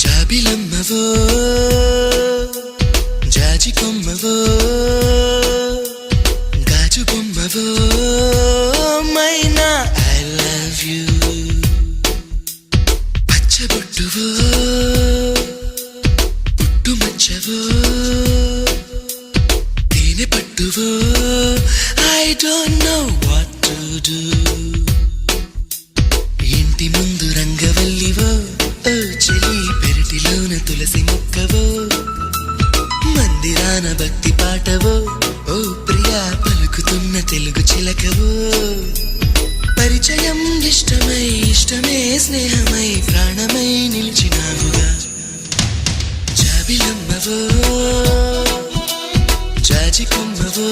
జాబిలమ్మవో జాజి కొమ్మవో గాజు బొమ్మవో మైనా ఐ లవ్ యూ పచ్చబొట్టువో పుట్టు మచ్చవో తేనె పట్టువో I don't know what to do ఇంటి ముందు రంగవల్లివో ఓ చెలి పెరటిలోన తులసి మొక్కవో మందిరాన భక్తి పాటవో ఓ ప్రియా పలుకుతున్న తెలుగు చిలకవో పరిచయం ఇష్టమై ఇష్టమే స్నేహమై ప్రాణమై నిలిచినావుగా జాబిలమ్మవో జాజి కొమ్మవో